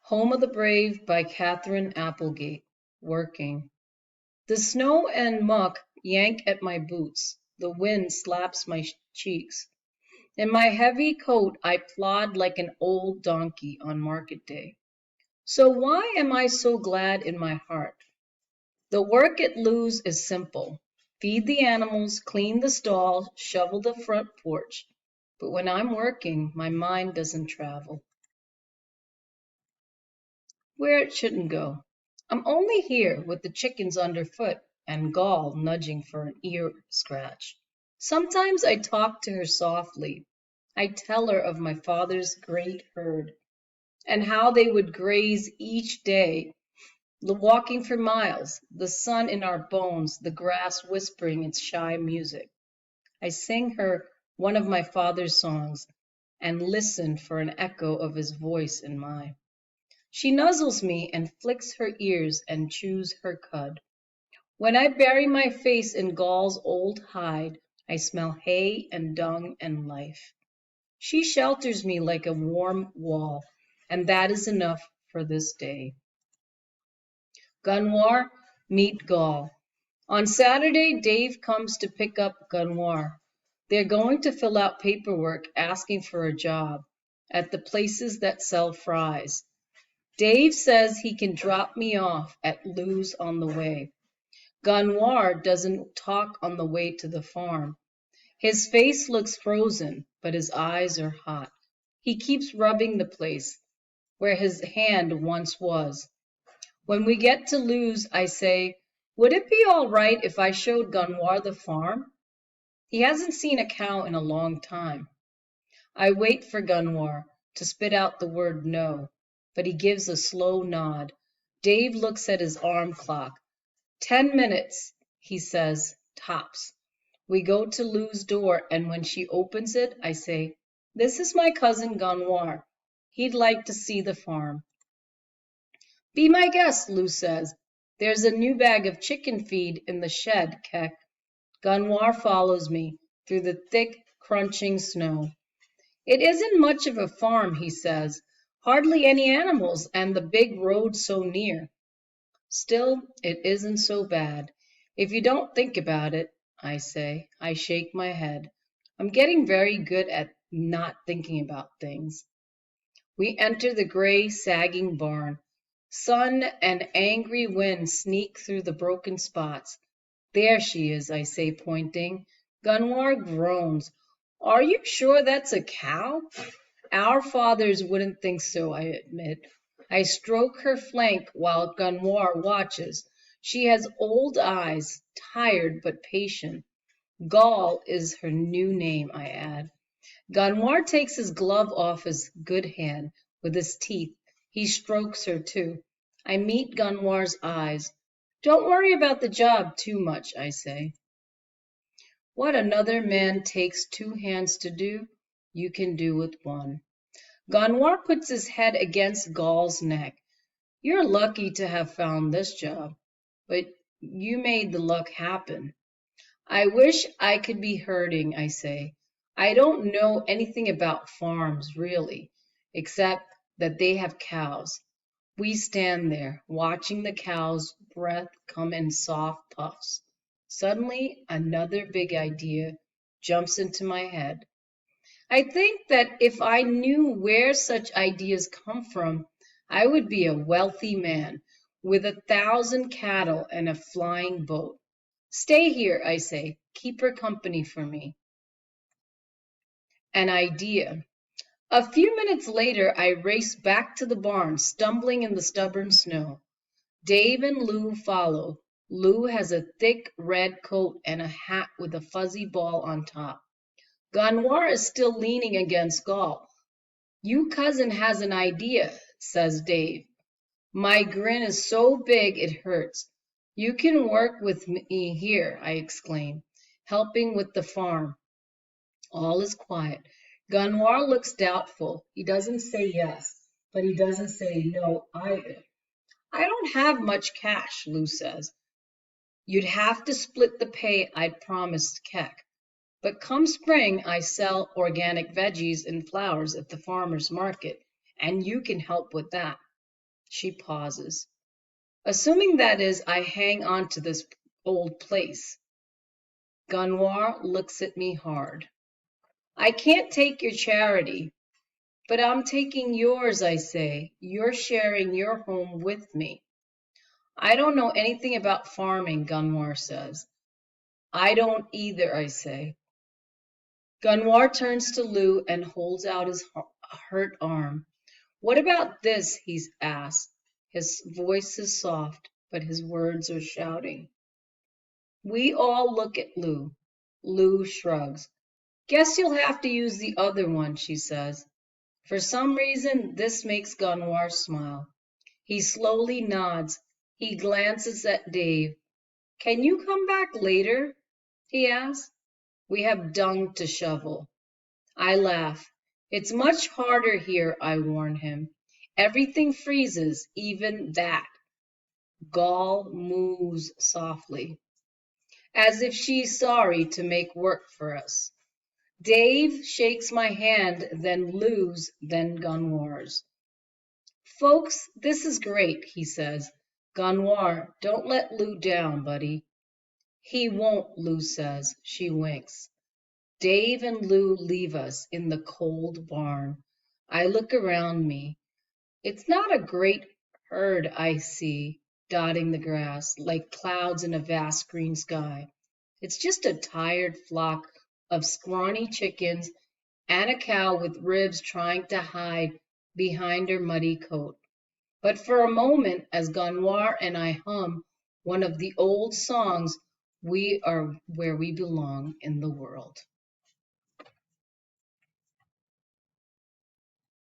Home of the Brave by Catherine Applegate. Working. The snow and muck yank at my boots. The wind slaps my cheeks. In my heavy coat, I plod like an old donkey on market day. So why am I so glad in my heart? The work at Lou's is simple. Feed the animals, clean the stall, shovel the front porch. But when I'm working, my mind doesn't travel where it shouldn't go. I'm only here with the chickens underfoot and Gall nudging for an ear scratch. Sometimes I talk to her softly. I tell her of my father's great herd and how they would graze each day, walking for miles, the sun in our bones, the grass whispering its shy music. I sing her one of my father's songs and listen for an echo of his voice in mine. She nuzzles me and flicks her ears and chews her cud. When I bury my face in Gall's old hide, I smell hay and dung and life. She shelters me like a warm wall, and that is enough for this day. Ganwar, meet Gall. On Saturday, Dave comes to pick up Ganwar. They're going to fill out paperwork asking for a job at the places that sell fries. Dave says he can drop me off at Lou's on the way. Ganwar doesn't talk on the way to the farm. His face looks frozen, but his eyes are hot. He keeps rubbing the place where his hand once was. When we get to Lou's, I say, would it be all right if I showed Ganwar the farm? He hasn't seen a cow in a long time. I wait for Ganwar to spit out the word no, but he gives a slow nod. Dave looks at his arm clock. 10 minutes, he says, tops. We go to Lou's door, and when she opens it, I say, this is my cousin Ganwar. He'd like to see the farm. Be my guest, Lou says. There's a new bag of chicken feed in the shed, Keck. Ganwar follows me through the thick, crunching snow. It isn't much of a farm, he says. Hardly any animals, and the big road so near. Still, it isn't so bad. If you don't think about it, I say. I shake my head. I'm getting very good at not thinking about things. We enter the gray, sagging barn. Sun and angry wind sneak through the broken spots. There she is, I say, pointing. Ganwar groans. Are you sure that's a cow? Our fathers wouldn't think so, I admit. I stroke her flank while Ganwar watches. She has old eyes, tired but patient. Gall is her new name, I add. Ganwar takes his glove off his good hand with his teeth. He strokes her too. I meet Ganwar's eyes. Don't worry about the job too much, I say. What another man takes two hands to do, you can do with one. Ganwar puts his head against Gall's neck. You're lucky to have found this job, but you made the luck happen. I wish I could be herding, I say. I don't know anything about farms, really, except that they have cows. We stand there, watching the cow's breath come in soft puffs. Suddenly, another big idea jumps into my head. I think that if I knew where such ideas come from, I would be a wealthy man with 1,000 cattle and a flying boat. Stay here, I say. Keep her company for me. An idea. A few minutes later, I race back to the barn, stumbling in the stubborn snow. Dave and Lou follow. Lou has a thick red coat and a hat with a fuzzy ball on top. Ganwar is still leaning against Gall. You cousin has an idea, says Dave. My grin is so big it hurts. You can work with me here, I exclaim, helping with the farm. All is quiet. Ganwar looks doubtful. He doesn't say yes, but he doesn't say no either. I don't have much cash, Lou says. You'd have to split the pay I'd promised Keck. But come spring, I sell organic veggies and flowers at the farmer's market, and you can help with that. She pauses. Assuming that is, I hang on to this old place. Ganwar looks at me hard. I can't take your charity, but I'm taking yours, I say. You're sharing your home with me. I don't know anything about farming, Ganwar says. I don't either, I say. Ganwar turns to Lou and holds out his hurt arm. What about this? He asks. His voice is soft, but his words are shouting. We all look at Lou. Lou shrugs. Guess you'll have to use the other one, she says. For some reason, this makes Ganwar smile. He slowly nods. He glances at Dave. Can you come back later? He asks. We have dung to shovel. I laugh. It's much harder here, I warn him. Everything freezes, even that. Gall moves softly, as if she's sorry to make work for us. Dave shakes my hand, then Lou's, then Ganwar's. Folks, this is great, he says. Ganwar, don't let Lou down, buddy. He won't, Lou says. She winks. Dave and Lou leave us in the cold barn. I look around me. It's not a great herd I see dotting the grass like clouds in a vast green sky. It's just a tired flock of scrawny chickens and a cow with ribs trying to hide behind her muddy coat. But for a moment, as Ganwar and I hum one of the old songs, we are where we belong in the world.